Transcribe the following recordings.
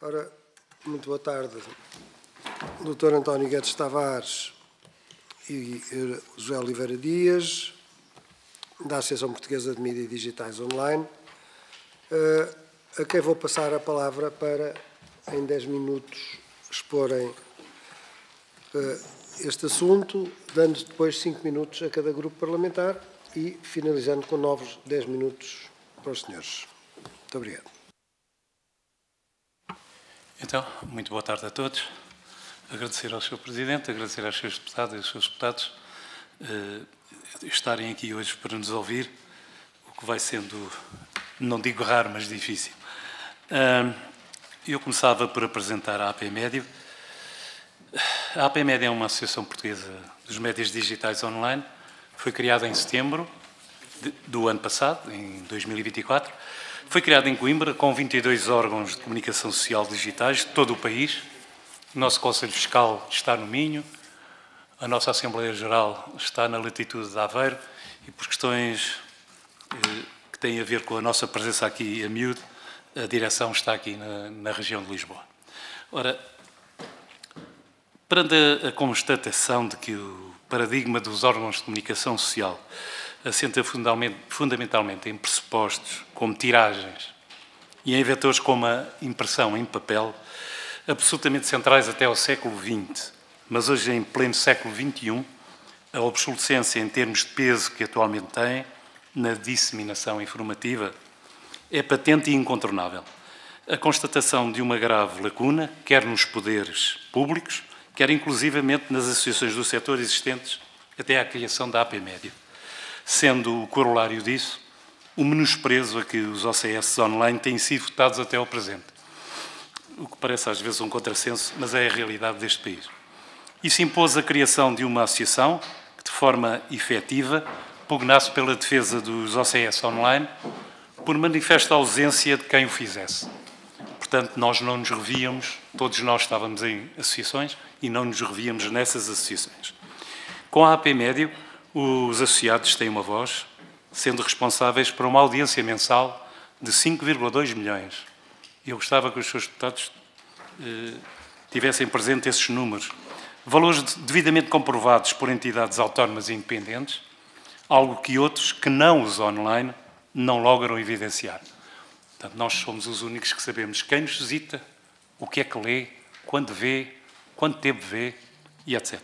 Ora, muito boa tarde, Dr. António Guedes Tavares e José Oliveira Dias, da Associação Portuguesa de Mídias Digitais Online, a quem vou passar a palavra para, em 10 minutos, exporem este assunto, dando depois 5 minutos a cada grupo parlamentar e finalizando com novos 10 minutos para os senhores. Muito obrigado. Então, muito boa tarde a todos. Agradecer ao Sr. Presidente, agradecer aos Srs. Deputados e aos Srs. Deputados estarem aqui hoje para nos ouvir, o que vai sendo, não digo raro, mas difícil. Eu começava por apresentar a AP Médio. A AP Médio é uma associação portuguesa dos médias digitais online. Foi criada em setembro do ano passado, em 2024. Foi criada em Coimbra, com 22 órgãos de comunicação social digitais de todo o país. O nosso Conselho Fiscal está no Minho, a nossa Assembleia Geral está na latitude de Aveiro e, por questões que têm a ver com a nossa presença aqui a miúdo, a direção está aqui na região de Lisboa. Ora, perante a constatação de que o paradigma dos órgãos de comunicação social assenta fundamentalmente em pressupostos como tiragens e em vetores como a impressão em papel, absolutamente centrais até ao século XX, mas hoje em pleno século XXI, a obsolescência em termos de peso que atualmente tem na disseminação informativa é patente e incontornável. A constatação de uma grave lacuna, quer nos poderes públicos, quer inclusivamente nas associações do setor existentes até à criação da AP Médio. Sendo o corolário disso, o menosprezo a que os OCS online têm sido votados até ao presente. O que parece às vezes um contrassenso, mas é a realidade deste país. Isso impôs a criação de uma associação que, de forma efetiva, pugnasse pela defesa dos OCS online, por manifesta ausência de quem o fizesse. Portanto, nós não nos revíamos, todos nós estávamos em associações e não nos revíamos nessas associações. Com a AP Médio, os associados têm uma voz, sendo responsáveis por uma audiência mensal de 5,2 milhões. Eu gostava que os seus deputados tivessem presente esses números. Valores devidamente comprovados por entidades autónomas e independentes, algo que outros, que não os online, não logram evidenciar. Portanto, nós somos os únicos que sabemos quem nos visita, o que é que lê, quando vê, quanto tempo vê e etc.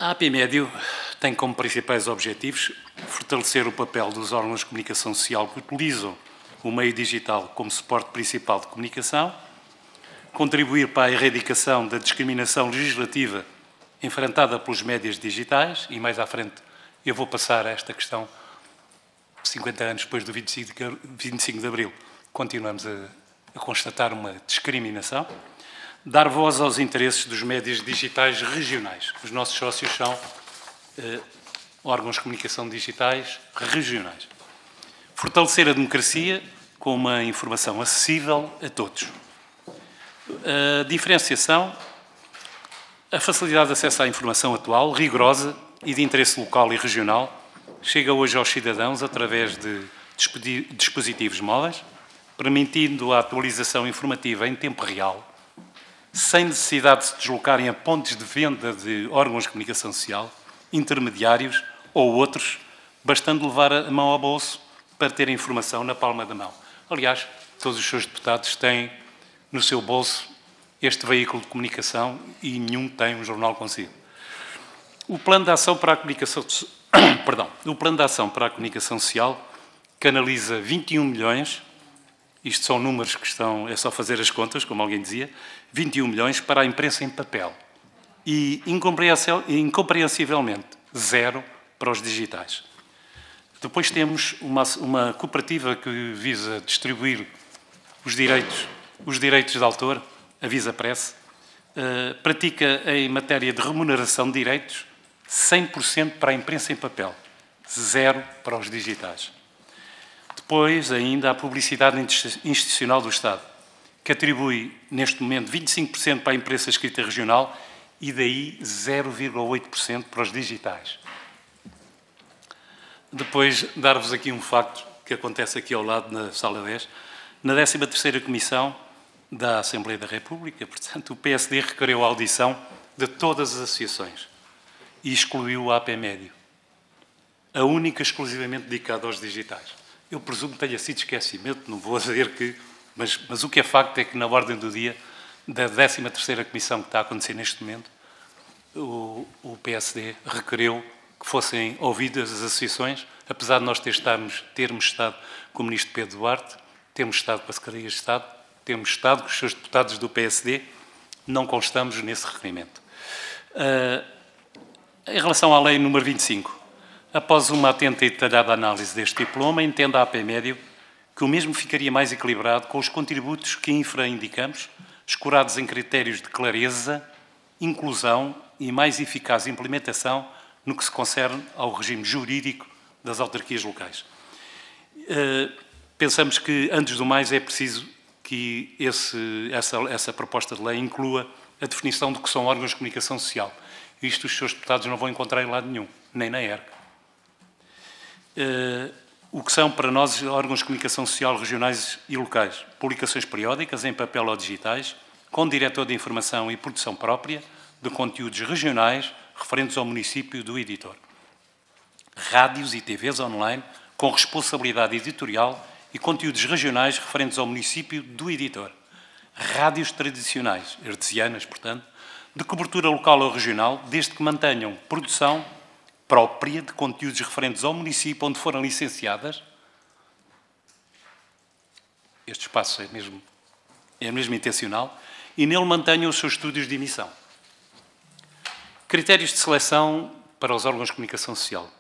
A AP Médio tem como principais objetivos fortalecer o papel dos órgãos de comunicação social que utilizam o meio digital como suporte principal de comunicação, contribuir para a erradicação da discriminação legislativa enfrentada pelos médias digitais, e mais à frente eu vou passar a esta questão, 50 anos depois do 25 de Abril, continuamos a constatar uma discriminação. Dar voz aos interesses dos médias digitais regionais. Os nossos sócios são órgãos de comunicação digitais regionais. Fortalecer a democracia com uma informação acessível a todos. A diferenciação, a facilidade de acesso à informação atual, rigorosa e de interesse local e regional, chega hoje aos cidadãos através de dispositivos móveis, permitindo a atualização informativa em tempo real, sem necessidade de se deslocarem a pontos de venda de órgãos de comunicação social, intermediários ou outros, bastando levar a mão ao bolso para ter a informação na palma da mão. Aliás, todos os seus deputados têm no seu bolso este veículo de comunicação e nenhum tem um jornal consigo. O Plano de Ação para a Comunicação, o Plano de Ação para a Comunicação Social canaliza 21 milhões, isto são números que é só fazer as contas, como alguém dizia, 21 milhões para a imprensa em papel e, incompreensivelmente, zero para os digitais. Depois temos uma cooperativa que visa distribuir os direitos de autor, a Visa Press, pratica em matéria de remuneração de direitos 100% para a imprensa em papel, zero para os digitais. Depois, ainda, a publicidade institucional do Estado, que atribui, neste momento, 25% para a imprensa escrita regional e daí 0,8% para os digitais. Depois, dar-vos aqui um facto que acontece aqui ao lado, na sala 10. Na 13ª Comissão da Assembleia da República, portanto, o PSD requereu a audição de todas as associações e excluiu o AP Médio, a única exclusivamente dedicada aos digitais. Eu presumo que tenha sido esquecimento, não vou dizer que... Mas o que é facto é que na ordem do dia da 13ª Comissão que está a acontecer neste momento, o PSD requereu que fossem ouvidas as associações, apesar de nós termos estado com o Ministro Pedro Duarte, termos estado com a Secretaria de Estado, termos estado com os seus deputados do PSD, não constamos nesse requerimento. Em relação à lei número 25, após uma atenta e detalhada análise deste diploma, entende a AP Médio que o mesmo ficaria mais equilibrado com os contributos que infraindicamos, escorados em critérios de clareza, inclusão e mais eficaz implementação no que se concerne ao regime jurídico das autarquias locais. Pensamos que, antes do mais, é preciso que essa proposta de lei inclua a definição do que são órgãos de comunicação social. Isto os seus deputados não vão encontrar em lado nenhum, nem na ERC. O que são, para nós, órgãos de comunicação social regionais e locais. Publicações periódicas, em papel ou digitais, com diretor de informação e produção própria, de conteúdos regionais referentes ao município do editor. Rádios e TVs online, com responsabilidade editorial e conteúdos regionais referentes ao município do editor. Rádios tradicionais, artesianas, portanto, de cobertura local ou regional, desde que mantenham produção própria de conteúdos referentes ao município onde foram licenciadas. Este espaço é mesmo intencional, e nele mantenham os seus estúdios de emissão. Critérios de seleção para os órgãos de comunicação social.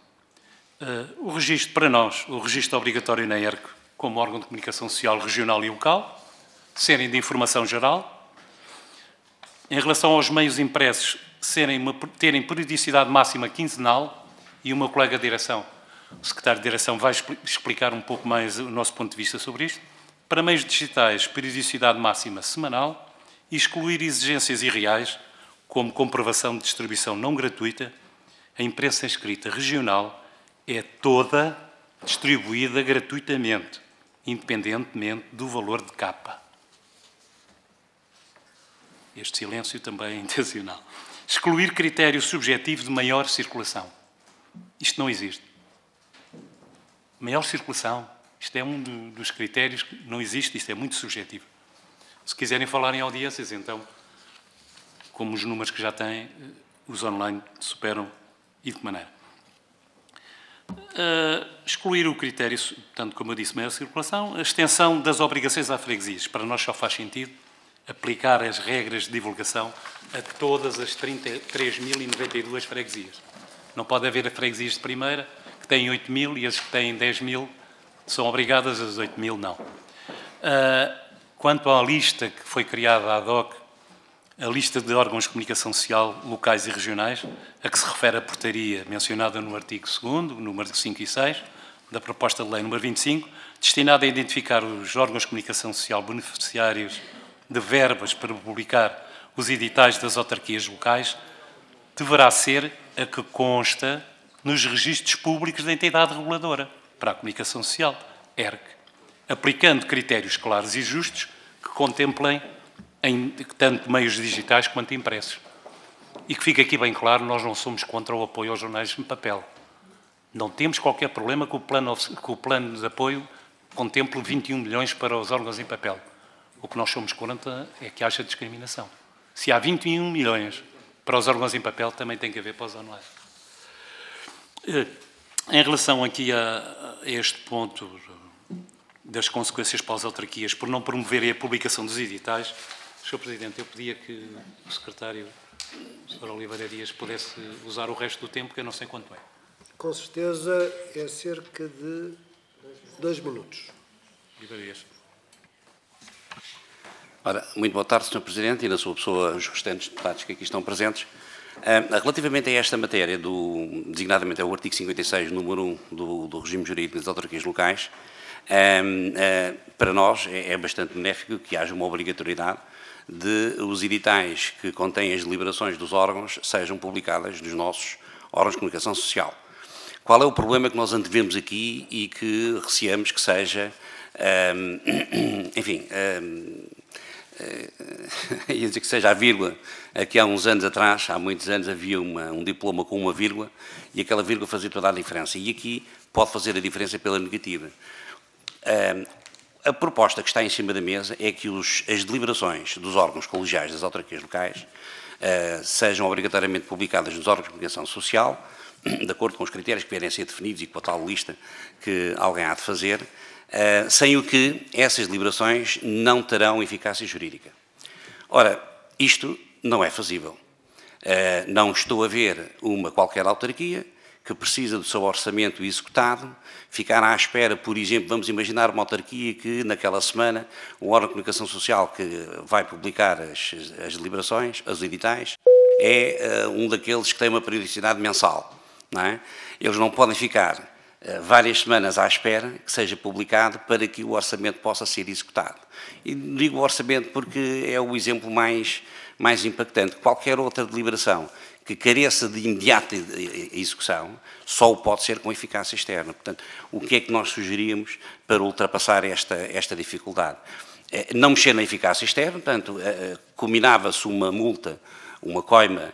O registro, para nós, o registro obrigatório na ERC como órgão de comunicação social regional e local, serem de informação geral. Em relação aos meios impressos, terem periodicidade máxima quinzenal, e o meu colega de direção, o secretário de direção, vai explicar um pouco mais o nosso ponto de vista sobre isto. Para meios digitais, periodicidade máxima semanal, e excluir exigências irreais, como comprovação de distribuição não gratuita. A imprensa escrita regional é toda distribuída gratuitamente, independentemente do valor de capa. Este silêncio também é intencional. Excluir critério subjetivo de maior circulação. Isto não existe. Maior circulação. Isto é um dos critérios que não existe, isto é muito subjetivo. Se quiserem falar em audiências, então, como os números que já têm, os online superam e de que maneira. Excluir o critério, tanto como eu disse, maior circulação, a extensão das obrigações à freguesias. Para nós só faz sentido aplicar as regras de divulgação a todas as 33.092 freguesias. Não pode haver freguesias de primeira que têm 8.000 e as que têm 10.000 são obrigadas, as 8.000 não. Quanto à lista que foi criada ad hoc, a lista de órgãos de comunicação social locais e regionais, a que se refere a portaria mencionada no artigo 2º, número 5 e 6, da proposta de lei número 25, destinada a identificar os órgãos de comunicação social beneficiários de verbas para publicar os editais das autarquias locais, deverá ser a que consta nos registros públicos da entidade reguladora para a comunicação social, ERC, aplicando critérios claros e justos que contemplem tanto meios digitais quanto impressos. E que fique aqui bem claro, nós não somos contra o apoio aos jornais em papel. Não temos qualquer problema que o plano de apoio contemple 21 milhões para os órgãos em papel. O que nós somos contra é que haja discriminação. Se há 21 milhões para os órgãos em papel, também tem que haver para os online. Em relação aqui a este ponto das consequências para as autarquias por não promoverem a publicação dos editais, Sr. Presidente, eu pedia que o secretário, Sr. Oliveira Dias, pudesse usar o resto do tempo, que eu não sei quanto é. Com certeza é cerca de 2 minutos. Oliveira Dias. Ora, muito boa tarde, Sr. Presidente, e na sua pessoa os restantes deputados que aqui estão presentes. Relativamente a esta matéria, designadamente ao artigo 56, número 1 do regime jurídico das autarquias locais, para nós é bastante benéfico que haja uma obrigatoriedade de os editais que contêm as deliberações dos órgãos sejam publicadas nos nossos órgãos de comunicação social. Qual é o problema que nós antevemos aqui e que receamos que seja Enfim, ia dizer que seja a vírgula, que há uns anos atrás, há muitos anos, havia um diploma com uma vírgula e aquela vírgula fazia toda a diferença. E aqui pode fazer a diferença pela negativa. A proposta que está em cima da mesa é que as deliberações dos órgãos colegiais das autarquias locais sejam obrigatoriamente publicadas nos órgãos de comunicação social, de acordo com os critérios que vierem a ser definidos e com a tal lista que alguém há de fazer, sem o que essas deliberações não terão eficácia jurídica. Ora, isto não é fazível. Não estou a ver qualquer autarquia que precisa do seu orçamento executado, ficar à espera, por exemplo, vamos imaginar uma autarquia que naquela semana o órgão de comunicação social que vai publicar as deliberações, os editais, é um daqueles que tem uma periodicidade mensal, não é? Eles não podem ficar várias semanas à espera que seja publicado para que o orçamento possa ser executado. E digo o orçamento porque é o exemplo mais impactante. Qualquer outra deliberação que careça de imediata execução só o pode ser com eficácia externa. Portanto, o que é que nós sugeríamos para ultrapassar esta dificuldade? Não mexer na eficácia externa, portanto, combinava-se uma multa, uma coima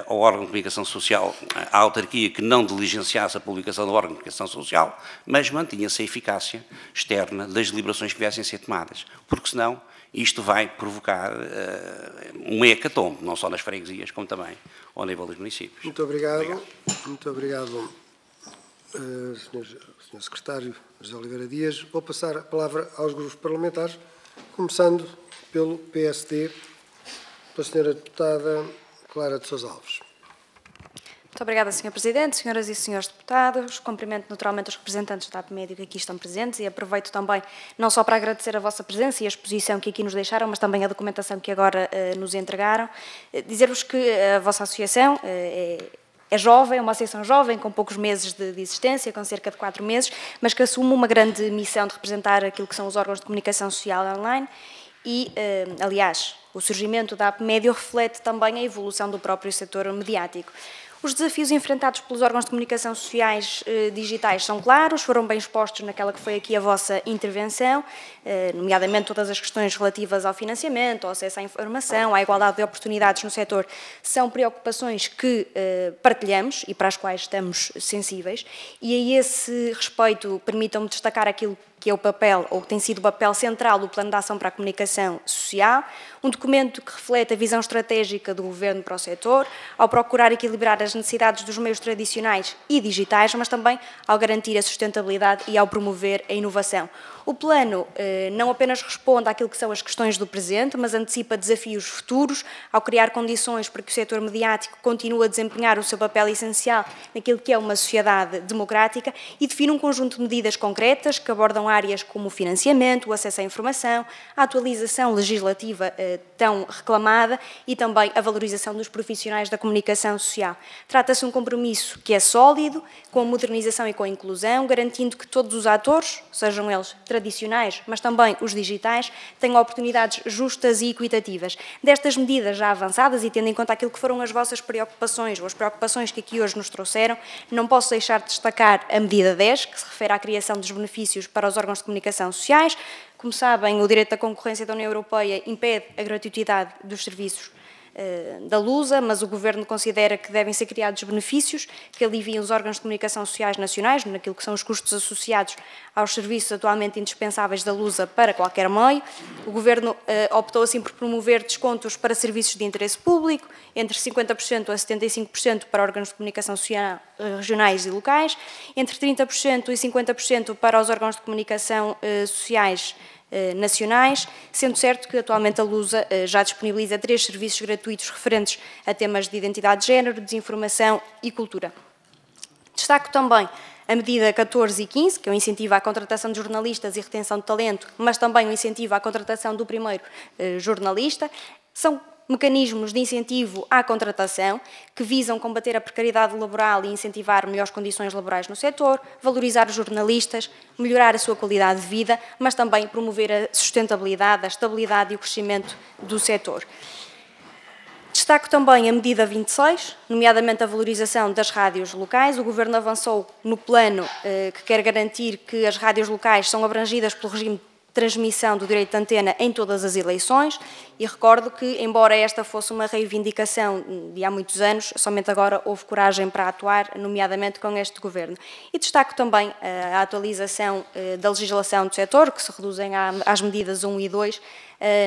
ao órgão de comunicação social, à autarquia que não diligenciasse a publicação do órgão de comunicação social, mas mantinha-se a eficácia externa das deliberações que viessem a ser tomadas, porque senão isto vai provocar um hecatombe, não só nas freguesias, como também ao nível dos municípios. Muito obrigado. Muito obrigado, Sr. Secretário José Oliveira Dias. Vou passar a palavra aos grupos parlamentares, começando pelo PSD, pela Sra. Deputada Clara de Sousa Alves. Muito obrigada, Sr. Presidente, senhoras e senhores deputados. Cumprimento naturalmente os representantes da APMédio que aqui estão presentes e aproveito também não só para agradecer a vossa presença e a exposição que aqui nos deixaram, mas também a documentação que agora nos entregaram. Dizer-vos que a vossa associação é jovem, é uma associação jovem, com poucos meses de existência, com cerca de 4 meses, mas que assume uma grande missão de representar aquilo que são os órgãos de comunicação social online e, aliás, o surgimento da APMédio reflete também a evolução do próprio setor mediático. Os desafios enfrentados pelos órgãos de comunicação sociais digitais são claros, foram bem expostos naquela que foi aqui a vossa intervenção, nomeadamente todas as questões relativas ao financiamento, ao acesso à informação, à igualdade de oportunidades no setor, são preocupações que partilhamos e para as quais estamos sensíveis, e a esse respeito permitam-me destacar aquilo que é o papel, ou que tem sido o papel central do Plano de Ação para a Comunicação Social, um documento que reflete a visão estratégica do Governo para o setor, ao procurar equilibrar as necessidades dos meios tradicionais e digitais, mas também ao garantir a sustentabilidade e ao promover a inovação. O plano não apenas responde àquilo que são as questões do presente, mas antecipa desafios futuros, ao criar condições para que o setor mediático continue a desempenhar o seu papel essencial naquilo que é uma sociedade democrática e define um conjunto de medidas concretas que abordam áreas como o financiamento, o acesso à informação, a atualização legislativa tão reclamada e também a valorização dos profissionais da comunicação social. Trata-se de um compromisso que é sólido, com a modernização e com a inclusão, garantindo que todos os atores, sejam eles tradicionais, mas também os digitais, tenham oportunidades justas e equitativas. Destas medidas já avançadas e tendo em conta aquilo que foram as vossas preocupações ou as preocupações que aqui hoje nos trouxeram, não posso deixar de destacar a medida 10, que se refere à criação dos benefícios para os órgãos de comunicação sociais. Como sabem, o direito da concorrência da União Europeia impede a gratuitidade dos serviços da Lusa, mas o Governo considera que devem ser criados benefícios que aliviem os órgãos de comunicação sociais nacionais, naquilo que são os custos associados aos serviços atualmente indispensáveis da Lusa para qualquer meio. O Governo optou assim por promover descontos para serviços de interesse público, entre 50% a 75% para órgãos de comunicação social regionais e locais, entre 30% e 50% para os órgãos de comunicação sociais nacionais, sendo certo que atualmente a Lusa já disponibiliza 3 serviços gratuitos referentes a temas de identidade de género, desinformação e cultura. Destaco também a medida 14 e 15, que é o incentivo à contratação de jornalistas e retenção de talento, mas também o incentivo à contratação do primeiro jornalista. São mecanismos de incentivo à contratação que visam combater a precariedade laboral e incentivar melhores condições laborais no setor, valorizar os jornalistas, melhorar a sua qualidade de vida, mas também promover a sustentabilidade, a estabilidade e o crescimento do setor. Destaco também a medida 26, nomeadamente a valorização das rádios locais. O Governo avançou no plano que quer garantir que as rádios locais são abrangidas pelo regime de transmissão do direito de antena em todas as eleições, e recordo que, embora esta fosse uma reivindicação de há muitos anos, somente agora houve coragem para atuar, nomeadamente com este Governo. E destaco também a atualização da legislação do setor, que se reduzem às medidas 1 e 2,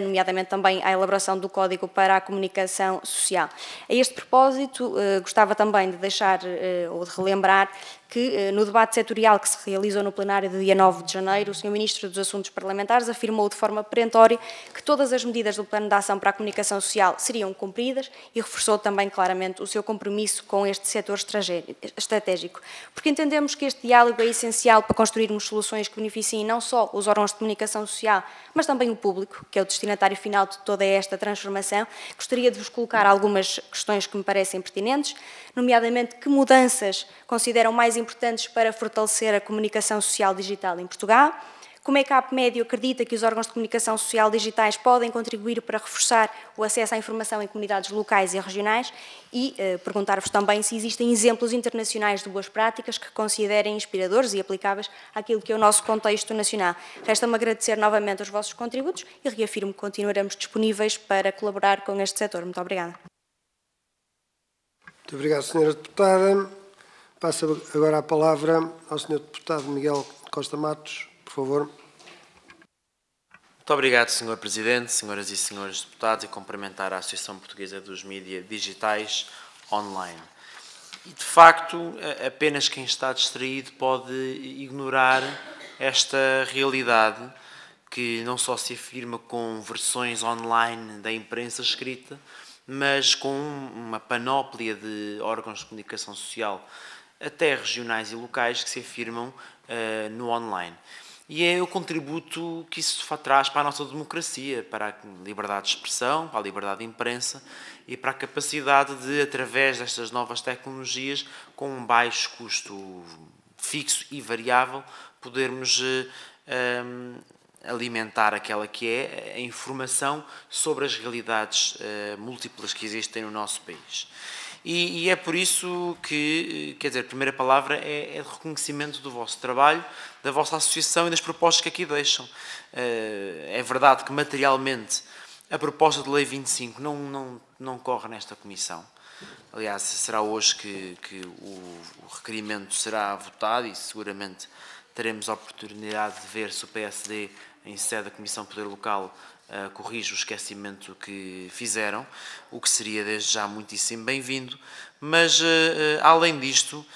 nomeadamente também à elaboração do Código para a Comunicação Social. A este propósito, gostava também de deixar ou de relembrar que no debate setorial que se realizou no plenário de dia 9 de janeiro, o Sr. Ministro dos Assuntos Parlamentares afirmou de forma perentória que todas as medidas do Plano de Ação para a Comunicação Social seriam cumpridas e reforçou também claramente o seu compromisso com este setor estratégico, porque entendemos que este diálogo é essencial para construirmos soluções que beneficiem não só os órgãos de comunicação social, mas também o público, que é o destinatário final de toda esta transformação. Gostaria de vos colocar algumas questões que me parecem pertinentes, nomeadamente que mudanças consideram mais importantes para fortalecer a comunicação social digital em Portugal, como é que a APMédio acredita que os órgãos de comunicação social digitais podem contribuir para reforçar o acesso à informação em comunidades locais e regionais, e perguntar-vos também se existem exemplos internacionais de boas práticas que considerem inspiradores e aplicáveis àquilo que é o nosso contexto nacional. Resta-me agradecer novamente os vossos contributos e reafirmo que continuaremos disponíveis para colaborar com este setor. Muito obrigada. Muito obrigado, Sra. Deputada. Passo agora a palavra ao Sr. Deputado Miguel Costa Matos, por favor. Muito obrigado, Sr. Presidente, senhoras e senhores deputados, e cumprimentar a Associação Portuguesa dos Mídia Digitais Online. E, de facto, apenas quem está distraído pode ignorar esta realidade que não só se afirma com versões online da imprensa escrita, mas com uma panóplia de órgãos de comunicação social, até regionais e locais, que se afirmam no online. E é o contributo que isso traz para a nossa democracia, para a liberdade de expressão, para a liberdade de imprensa e para a capacidade de, através destas novas tecnologias, com um baixo custo fixo e variável, podermos alimentar aquela que é a informação sobre as realidades múltiplas que existem no nosso país. E é por isso que, quer dizer, a primeira palavra é de reconhecimento do vosso trabalho, da vossa associação e das propostas que aqui deixam. É verdade que, materialmente, a proposta de Lei 25 não corre nesta comissão. Aliás, será hoje que o requerimento será votado e seguramente teremos a oportunidade de ver se o PSD, em sede da Comissão de Poder Local, corrige o esquecimento que fizeram, o que seria desde já muitíssimo bem-vindo, mas além disto,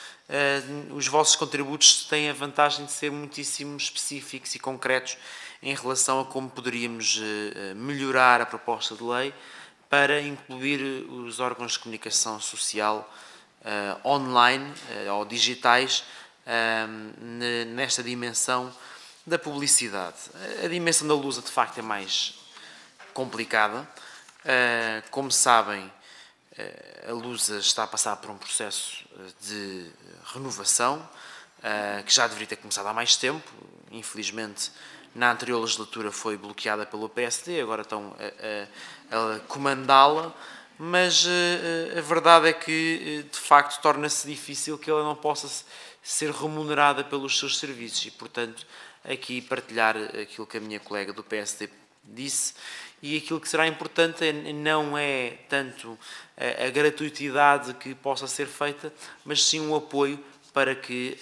os vossos contributos têm a vantagem de ser muitíssimo específicos e concretos em relação a como poderíamos melhorar a proposta de lei para incluir os órgãos de comunicação social online ou digitais nesta dimensão da publicidade. A dimensão da Lusa, de facto, é mais complicada. Como sabem, a Lusa está a passar por um processo de renovação que já deveria ter começado há mais tempo. Infelizmente, na anterior legislatura foi bloqueada pelo PSD, agora estão a comandá-la, mas a verdade é que, de facto, torna-se difícil que ela não possa ser remunerada pelos seus serviços e, portanto, aqui partilhar aquilo que a minha colega do PSD disse, e aquilo que será importante não é tanto a gratuitidade que possa ser feita, mas sim um apoio para que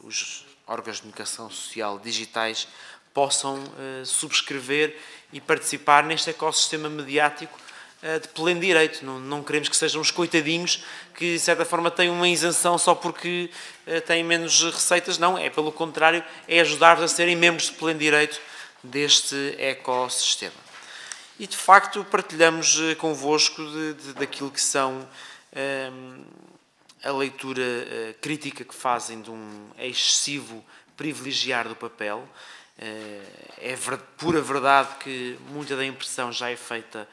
os órgãos de comunicação social digitais possam subscrever e participar neste ecossistema mediático de pleno direito. Não queremos que sejam os coitadinhos que, de certa forma, têm uma isenção só porque têm menos receitas. Não, é pelo contrário, é ajudar-vos a serem membros de pleno direito deste ecossistema. E, de facto, partilhamos convosco daquilo que são a leitura crítica que fazem de um excessivo privilegiar do papel. É pura verdade que muita da impressão já é feita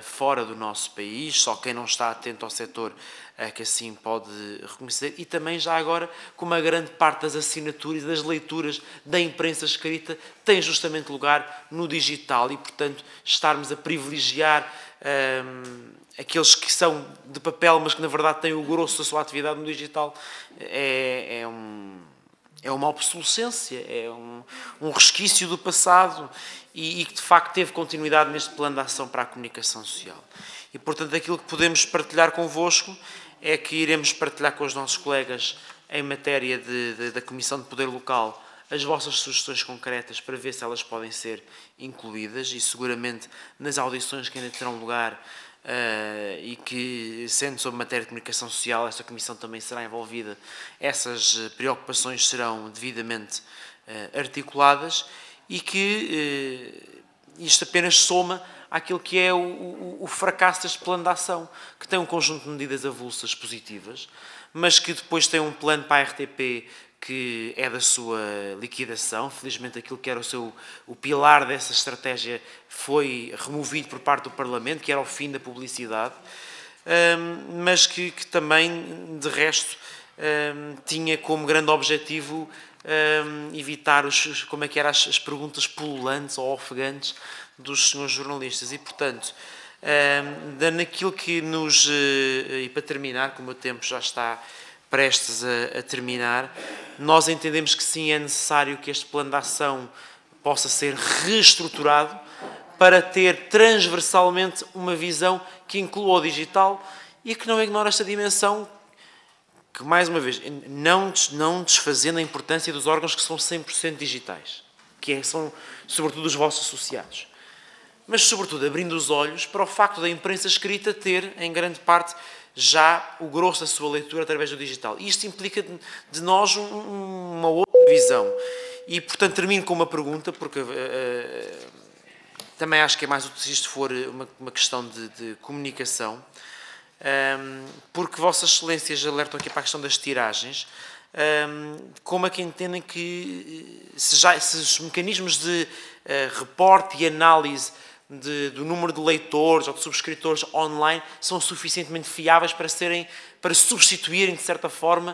fora do nosso país, só quem não está atento ao setor é que assim pode reconhecer, e também já agora que uma grande parte das assinaturas e das leituras da imprensa escrita tem justamente lugar no digital e, portanto, estarmos a privilegiar aqueles que são de papel, mas que na verdade têm o grosso da sua atividade no digital, é uma obsolescência, é um resquício do passado e que de facto teve continuidade neste plano de ação para a comunicação social. E portanto aquilo que podemos partilhar convosco é que iremos partilhar com os nossos colegas em matéria da Comissão de Poder Local as vossas sugestões concretas para ver se elas podem ser incluídas e seguramente nas audições que ainda terão lugar e que, sendo sobre matéria de comunicação social, esta Comissão também será envolvida, essas preocupações serão devidamente articuladas e que isto apenas soma àquilo que é o fracasso deste plano de ação, que tem um conjunto de medidas avulsas positivas, mas que depois tem um plano para a RTP que é da sua liquidação. Felizmente aquilo que era o pilar dessa estratégia foi removido por parte do Parlamento, que era o fim da publicidade, mas que também, de resto, tinha como grande objetivo evitar as perguntas pululantes ou ofegantes dos senhores jornalistas. E, portanto, naquilo que nos... E para terminar, como o tempo já está prestes a terminar, nós entendemos que sim, é necessário que este plano de ação possa ser reestruturado para ter transversalmente uma visão que inclua o digital e que não ignore esta dimensão, que, mais uma vez, não desfazendo a importância dos órgãos que são 100% digitais, que são, sobretudo, os vossos associados, mas, sobretudo, abrindo os olhos para o facto da imprensa escrita ter, em grande parte, já o grosso da sua leitura através do digital. E isto implica de nós uma outra visão. E, portanto, termino com uma pergunta, porque também acho que é mais útil se isto for uma questão de comunicação, porque Vossas Excelências alertam aqui para a questão das tiragens, como é que entendem que se os mecanismos de reporte e análise do número de leitores ou de subscritores online são suficientemente fiáveis para substituírem, de certa forma,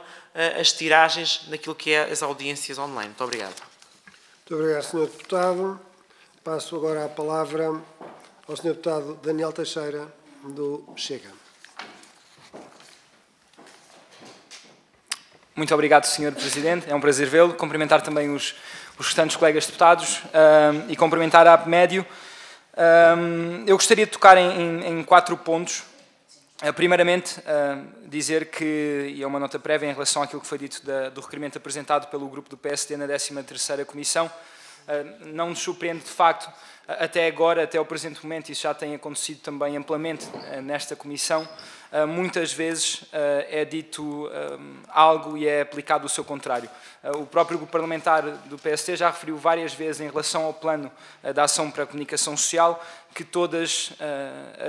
as tiragens naquilo que é as audiências online. Muito obrigado. Muito obrigado, Sr. Deputado. Passo agora a palavra ao Sr. Deputado Daniel Teixeira, do Chega. Muito obrigado, Sr. Presidente. É um prazer vê-lo. Cumprimentar também os restantes colegas deputados e cumprimentar a APMédio. Eu gostaria de tocar em 4 pontos. Primeiramente, dizer que, e é uma nota prévia em relação àquilo que foi dito do requerimento apresentado pelo grupo do PSD na 13ª Comissão, não nos surpreende de facto, até agora, até ao presente momento, isso já tem acontecido também amplamente nesta Comissão, muitas vezes é dito algo e é aplicado o seu contrário. O próprio grupo parlamentar do PSD já referiu várias vezes em relação ao plano da ação para a comunicação social que todas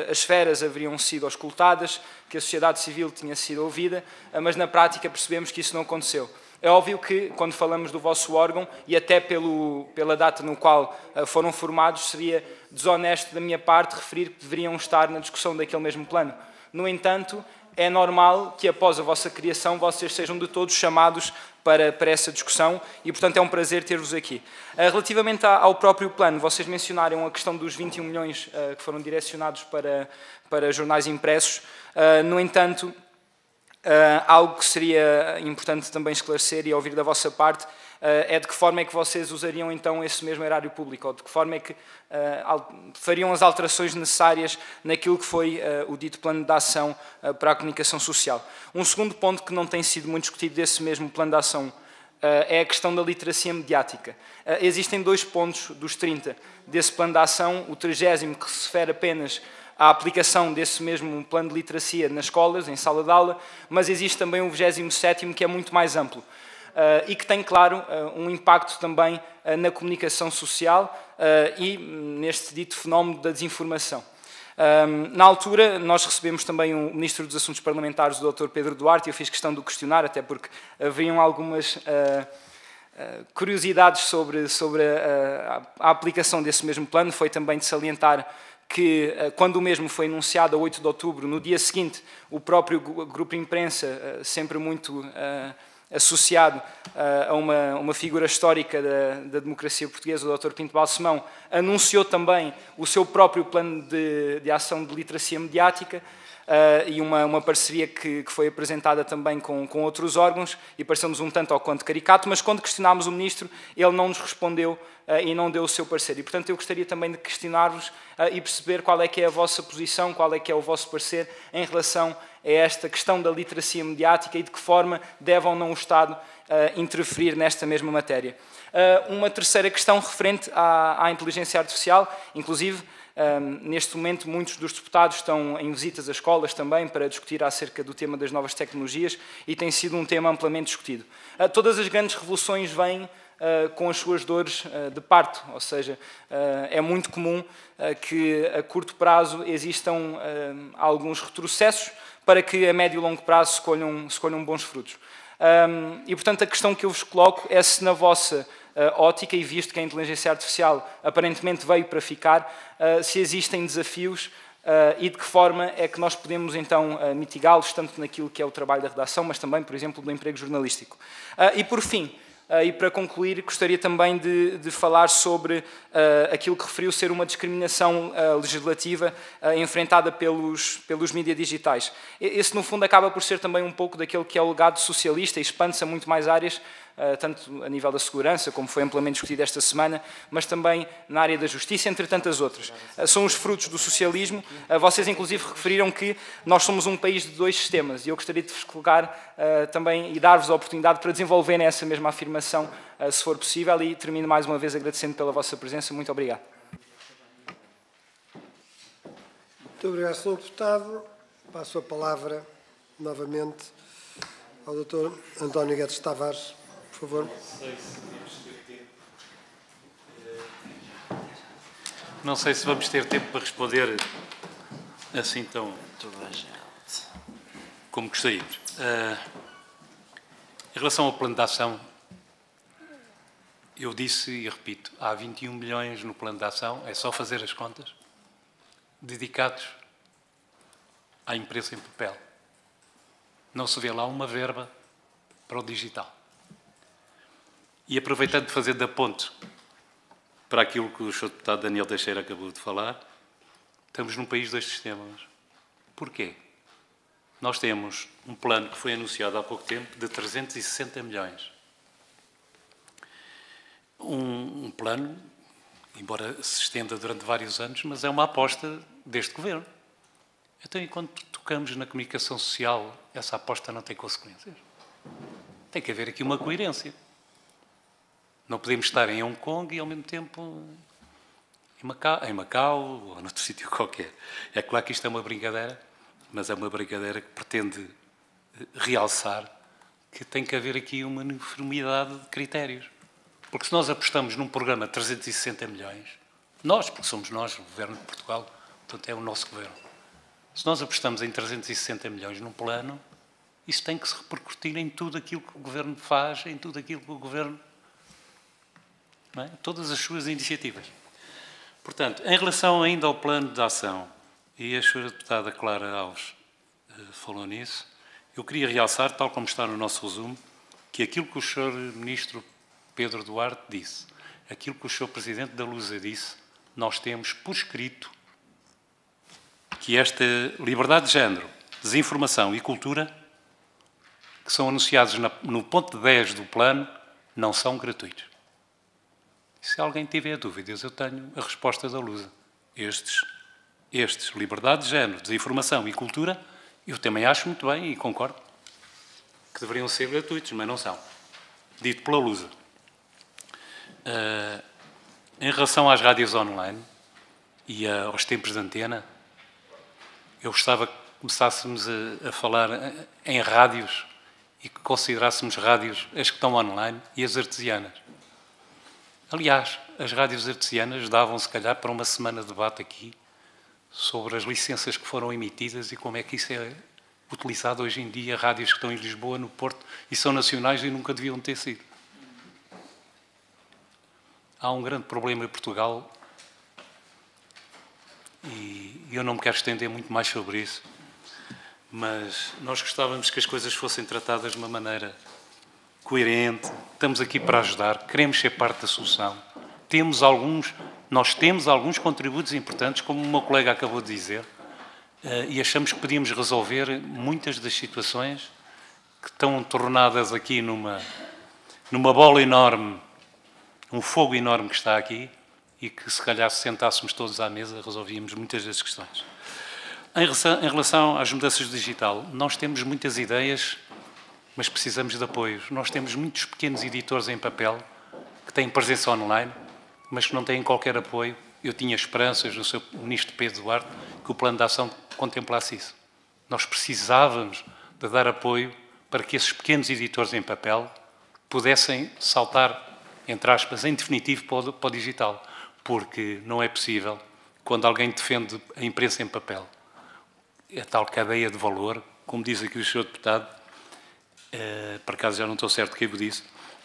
as esferas haveriam sido auscultadas, que a sociedade civil tinha sido ouvida, mas na prática percebemos que isso não aconteceu. É óbvio que, quando falamos do vosso órgão, e até pela data no qual foram formados, seria desonesto da minha parte referir que deveriam estar na discussão daquele mesmo plano. No entanto, é normal que após a vossa criação vocês sejam de todos chamados para essa discussão e, portanto, é um prazer ter-vos aqui. Relativamente ao próprio plano, vocês mencionaram a questão dos 21 milhões que foram direcionados para jornais impressos. No entanto, algo que seria importante também esclarecer e ouvir da vossa parte é de que forma é que vocês usariam então esse mesmo erário público, ou de que forma é que fariam as alterações necessárias naquilo que foi o dito plano de ação para a comunicação social. Um segundo ponto que não tem sido muito discutido desse mesmo plano de ação é a questão da literacia mediática. Existem 2 pontos dos 30 desse plano de ação, o 30º que se refere apenas à aplicação desse mesmo plano de literacia nas escolas, em sala de aula, mas existe também o 27º que é muito mais amplo e que tem, claro, um impacto também na comunicação social e neste dito fenómeno da desinformação. Na altura, nós recebemos também o Ministro dos Assuntos Parlamentares, o Dr. Pedro Duarte, e eu fiz questão de o questionar, até porque haveriam algumas curiosidades sobre a aplicação desse mesmo plano. Foi também de salientar que, quando o mesmo foi anunciado a 8 de outubro, no dia seguinte, o próprio grupo de imprensa, sempre muito associado a uma figura histórica da democracia portuguesa, o Dr. Pinto Balsemão, anunciou também o seu próprio plano de ação de literacia mediática, e uma parceria que foi apresentada também com outros órgãos, e pareceu-nos um tanto ao quanto caricato, mas quando questionámos o Ministro, ele não nos respondeu e não deu o seu parecer. E, portanto, eu gostaria também de questionar-vos e perceber qual é que é a vossa posição, qual é que é o vosso parecer em relação a esta questão da literacia mediática e de que forma deve ou não o Estado interferir nesta mesma matéria. Uma terceira questão referente à inteligência artificial, inclusive, neste momento, muitos dos deputados estão em visitas a escolas também para discutir acerca do tema das novas tecnologias e tem sido um tema amplamente discutido. Todas as grandes revoluções vêm com as suas dores de parto, ou seja, é muito comum que a curto prazo existam alguns retrocessos para que a médio e longo prazo se colham bons frutos. E, portanto, a questão que eu vos coloco é se na vossa ótica, e visto que a inteligência artificial aparentemente veio para ficar, se existem desafios e de que forma é que nós podemos então mitigá-los, tanto naquilo que é o trabalho da redação, mas também, por exemplo, do emprego jornalístico. E por fim, e para concluir, gostaria também de falar sobre aquilo que referiu ser uma discriminação legislativa enfrentada pelos mídias digitais. Esse, no fundo, acaba por ser também um pouco daquele que é o legado socialista e expande-se a muito mais áreas, tanto a nível da segurança, como foi amplamente discutido esta semana, mas também na área da justiça, entre tantas outras. São os frutos do socialismo. Vocês, inclusive, referiram que nós somos um país de dois sistemas, e eu gostaria de vos colocar também e dar-vos a oportunidade para desenvolverem essa mesma afirmação, se for possível, e termino mais uma vez agradecendo pela vossa presença. Muito obrigado. Muito obrigado, Sr. Deputado. Passo a palavra, novamente, ao Dr. António Guedes Tavares. Por favor. Não sei se vamos ter tempo para responder assim tão como gostaríamos. Em relação ao plano de ação, eu disse e repito, há 21 milhões no plano de ação, é só fazer as contas, dedicados à imprensa em papel. Não se vê lá uma verba para o digital. E aproveitando de fazer da ponte para aquilo que o Sr. Deputado Daniel Teixeira acabou de falar, estamos num país de dois sistemas. Porquê? Nós temos um plano que foi anunciado há pouco tempo de 360 milhões. Um plano, embora se estenda durante vários anos, mas é uma aposta deste Governo. Então, enquanto tocamos na comunicação social, essa aposta não tem consequências. Tem que haver aqui uma coerência. Não podemos estar em Hong Kong e, ao mesmo tempo, em Macau ou noutro sítio qualquer. É claro que isto é uma brincadeira, mas é uma brincadeira que pretende realçar que tem que haver aqui uma uniformidade de critérios. Porque se nós apostamos num programa de 360 milhões, nós, porque somos nós, o Governo de Portugal, portanto é o nosso Governo, se nós apostamos em 360 milhões num plano, isso tem que se repercutir em tudo aquilo que o Governo faz, em tudo aquilo que o Governo... Não é? Todas as suas iniciativas. Portanto, em relação ainda ao plano de ação, e a Sra. Deputada Clara Alves falou nisso, eu queria realçar, tal como está no nosso resumo, que aquilo que o Sr. Ministro Pedro Duarte disse, aquilo que o Sr. Presidente da Lusa disse, nós temos por escrito que esta liberdade de género, desinformação e cultura, que são anunciados no ponto 10 do plano, não são gratuitos. Se alguém tiver dúvidas, eu tenho a resposta da Lusa. Estes, liberdade de género, desinformação e cultura, eu também acho muito bem e concordo que deveriam ser gratuitos, mas não são. Dito pela Lusa. Em relação às rádios online e aos tempos de antena, eu gostava que começássemos a falar em rádios e que considerássemos rádios as que estão online e as artesianas. Aliás, as rádios artesianas davam, se calhar, para uma semana de debate aqui sobre as licenças que foram emitidas e como é que isso é utilizado hoje em dia, rádios que estão em Lisboa, no Porto, e são nacionais e nunca deviam ter sido. há um grande problema em Portugal e eu não me quero estender muito mais sobre isso, mas nós gostávamos que as coisas fossem tratadas de uma maneira coerente. Estamos aqui para ajudar, queremos ser parte da solução. Nós temos alguns contributos importantes, como o meu colega acabou de dizer, e achamos que podíamos resolver muitas das situações que estão tornadas aqui numa bola enorme, um fogo enorme que está aqui, e que se calhar se sentássemos todos à mesa resolvíamos muitas das questões. Em relação às mudanças digital, nós temos muitas ideias, mas precisamos de apoio. Nós temos muitos pequenos editores em papel que têm presença online, mas que não têm qualquer apoio. Eu tinha esperanças no Sr. Ministro Pedro Duarte que o plano de ação contemplasse isso. Nós precisávamos de dar apoio para que esses pequenos editores em papel pudessem saltar, entre aspas, em definitivo para o digital, porque não é possível, quando alguém defende a imprensa em papel, a tal cadeia de valor, como diz aqui o Sr. Deputado, por acaso já não estou certo quem o disse,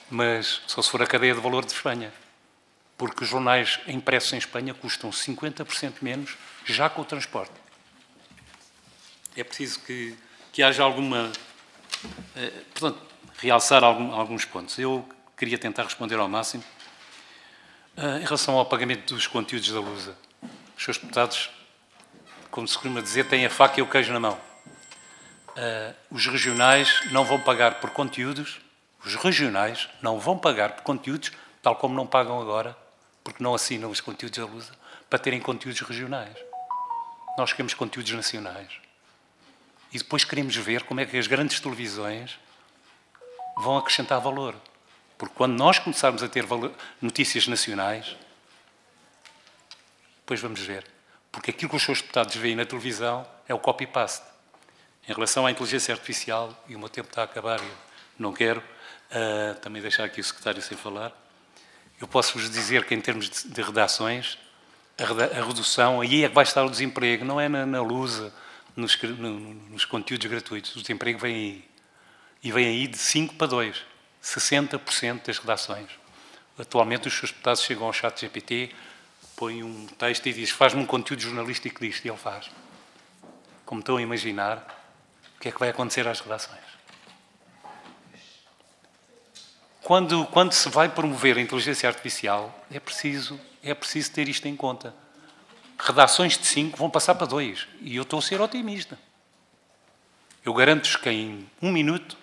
mas só se for a cadeia de valor de Espanha, porque os jornais impressos em Espanha custam 50% menos já com o transporte. É preciso que haja alguma... portanto, realçar alguns pontos. Eu queria tentar responder ao máximo. Em relação ao pagamento dos conteúdos da Lusa, os seus deputados, como se costuma dizer, têm a faca e o queijo na mão. Os regionais não vão pagar por conteúdos, tal como não pagam agora, porque não assinam os conteúdos da Lusa, para terem conteúdos regionais. Nós queremos conteúdos nacionais. E depois queremos ver como é que as grandes televisões vão acrescentar valor. Porque quando nós começarmos a ter notícias nacionais, depois vamos ver. Porque aquilo que os seus deputados veem na televisão é o copy-paste. Em relação à inteligência artificial, e o meu tempo está a acabar, eu não quero também deixar aqui o secretário sem falar, eu posso-vos dizer que em termos de redações, a redução, aí é que vai estar o desemprego, não é na Lusa, nos conteúdos gratuitos. O desemprego vem aí. E vem aí de 5 para 2. 60% das redações. Atualmente os seus deputados chegam ao chat GPT, põem um texto e dizem: faz-me um conteúdo jornalístico disto, e ele faz. Como estão a imaginar, o que é que vai acontecer às redações? Quando se vai promover a inteligência artificial, é preciso ter isto em conta. Redações de 5 vão passar para 2. E eu estou a ser otimista. Eu garanto-vos que em 1 minuto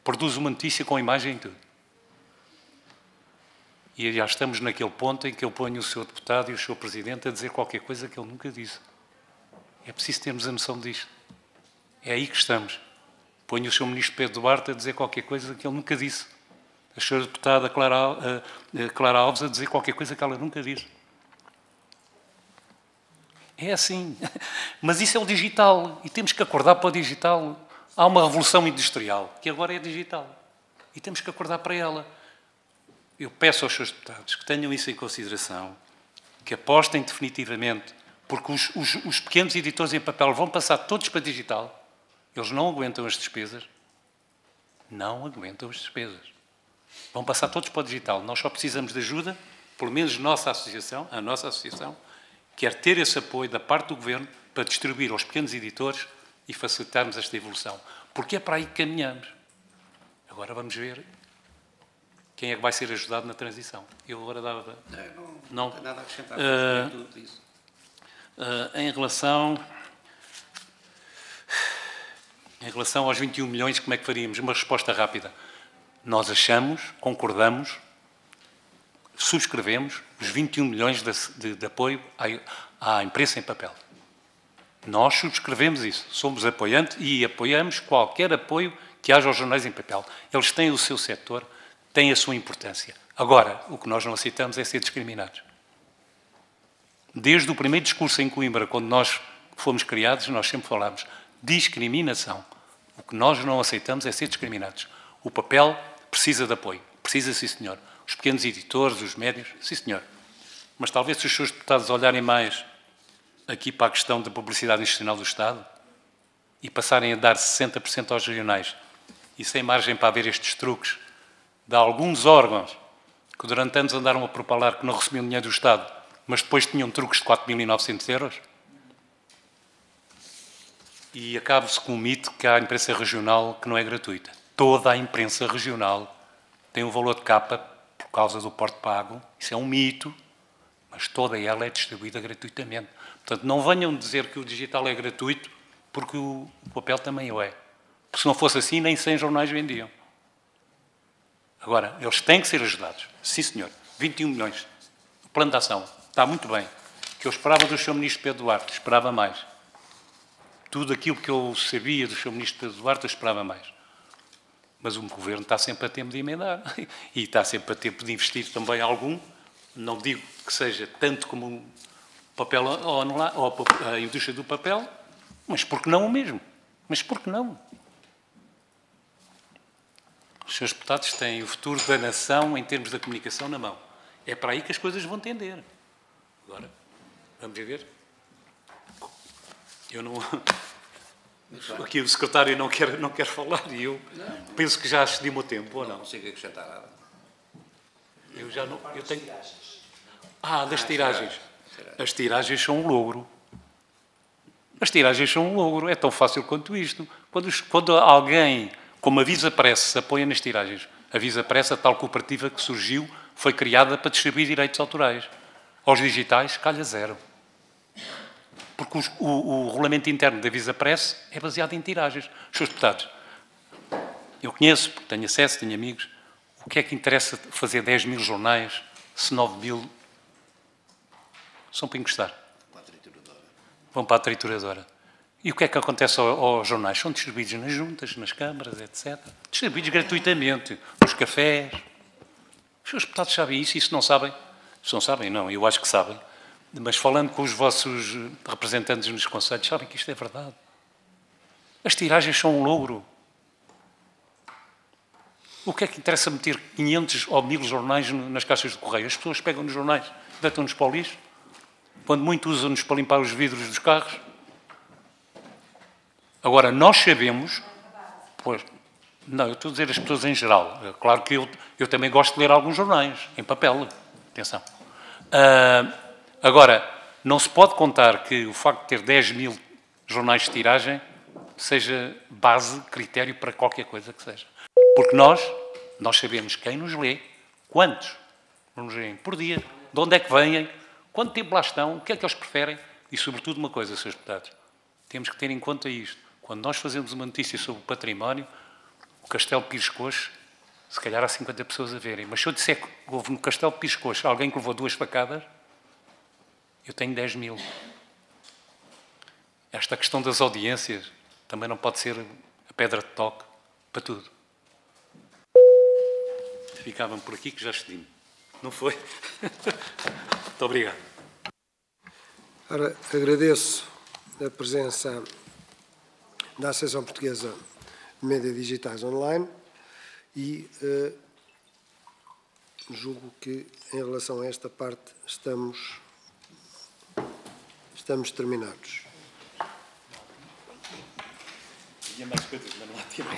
produzo uma notícia com imagem e tudo. E já estamos naquele ponto em que eu ponho o Sr. Deputado e o Sr. Presidente a dizer qualquer coisa que ele nunca disse. É preciso termos a noção disto. É aí que estamos. Ponho o Sr. Ministro Pedro Duarte a dizer qualquer coisa que ele nunca disse. A Sra. Deputada Clara Alves a dizer qualquer coisa que ela nunca disse. É assim. Mas isso é o digital. E temos que acordar para o digital. Há uma revolução industrial, que agora é digital. E temos que acordar para ela. Eu peço aos seus deputados que tenham isso em consideração, que apostem definitivamente, porque os pequenos editores em papel vão passar todos para digital. Eles não aguentam as despesas. Não aguentam as despesas. Vão passar todos para o digital. Nós só precisamos de ajuda, pelo menos a nossa associação, quer ter esse apoio da parte do Governo para distribuir aos pequenos editores e facilitarmos esta evolução. Porque é para aí que caminhamos. Agora vamos ver quem é que vai ser ajudado na transição. Eu agora dava... Não tem nada a acrescentar. Em relação aos 21 milhões, como é que faríamos? Uma resposta rápida. Nós achamos, concordamos, subscrevemos os 21 milhões de apoio à imprensa em papel. Nós subscrevemos isso. Somos apoiantes e apoiamos qualquer apoio que haja aos jornais em papel. Eles têm o seu setor, têm a sua importância. Agora, o que nós não aceitamos é ser discriminados. Desde o primeiro discurso em Coimbra, quando nós fomos criados, nós sempre falámos discriminação. O que nós não aceitamos é ser discriminados. O papel precisa de apoio. Precisa, sim, senhor. Os pequenos editores, os médios, sim, senhor. Mas talvez se os seus deputados olharem mais aqui para a questão da publicidade institucional do Estado e passarem a dar 60% aos regionais e sem margem para haver estes truques de alguns órgãos que durante anos andaram a propalar que não recebiam dinheiro do Estado, mas depois tinham truques de 4.900 euros. E acaba-se com o mito que há a imprensa regional que não é gratuita. Toda a imprensa regional tem um valor de capa por causa do porto pago. Isso é um mito, mas toda ela é distribuída gratuitamente. Portanto, não venham dizer que o digital é gratuito, porque o papel também o é. Porque se não fosse assim, nem 100 jornais vendiam. Agora, eles têm que ser ajudados. Sim, senhor. 21 milhões. O plano de ação. Está muito bem. Que eu esperava do Sr. Ministro Pedro Duarte. Esperava mais. Tudo aquilo que eu sabia do Sr. Ministro Pedro Duarte, eu esperava mais. Mas o Governo está sempre a tempo de emendar. E está sempre a tempo de investir também algum. Não digo que seja tanto como o papel online, ou a indústria do papel, mas por que não o mesmo? Mas por que não? Os seus deputados têm o futuro da nação em termos da comunicação na mão. É para aí que as coisas vão tender. Agora, vamos ver. Eu não... Aqui o secretário não quer falar e eu penso que já excedi o meu tempo, ou não? Não consigo acrescentar nada. Eu já não... Eu tenho... das tiragens. As tiragens são um logro. As tiragens são um logro. É tão fácil quanto isto. Quando alguém, como a Visa Press, se apoia nas tiragens, a Visa Press, a tal cooperativa que surgiu, foi criada para distribuir direitos autorais. Aos digitais, calha zero. Porque o regulamento interno da Visa Press é baseado em tiragens. Os seus deputados, eu conheço, porque tenho acesso, tenho amigos, o que é que interessa fazer 10 mil jornais se 9 mil são para encostar? Vão para a trituradora. E o que é que acontece aos jornais? São distribuídos nas juntas, nas câmaras, etc. Distribuídos gratuitamente, nos cafés. Os seus deputados sabem isso, e se não sabem, não, eu acho que sabem. Mas falando com os vossos representantes nos conselhos, sabem que isto é verdade. As tiragens são um logro. O que é que interessa meter 500 ou 1000 jornais nas caixas de correio? As pessoas pegam nos jornais, deitam-nos para o lixo, quando muito usam-nos para limpar os vidros dos carros. Agora, nós sabemos... Pois, não, eu estou a dizer as pessoas em geral. É claro que eu também gosto de ler alguns jornais, em papel. Atenção. Agora, não se pode contar que o facto de ter 10 mil jornais de tiragem seja base, critério para qualquer coisa que seja. Porque nós sabemos quem nos lê, quantos nos leem por dia, de onde é que vêm, quanto tempo lá estão, o que é que eles preferem e, sobretudo, uma coisa, Srs. Deputados, temos que ter em conta isto. Quando nós fazemos uma notícia sobre o património, o Castelo Pires Coxe, se calhar há 50 pessoas a verem, mas se eu disser que houve no Castelo Pires Coxe alguém que levou 2 facadas, eu tenho 10 mil. Esta questão das audiências também não pode ser a pedra de toque para tudo. Ficavam por aqui que já excedi-me. Não foi? Muito obrigado. Ora, agradeço a presença da Associação Portuguesa de Média Digitais Online e julgo que, em relação a esta parte, estamos terminados. Tinha mais coisas, mas não há tempo.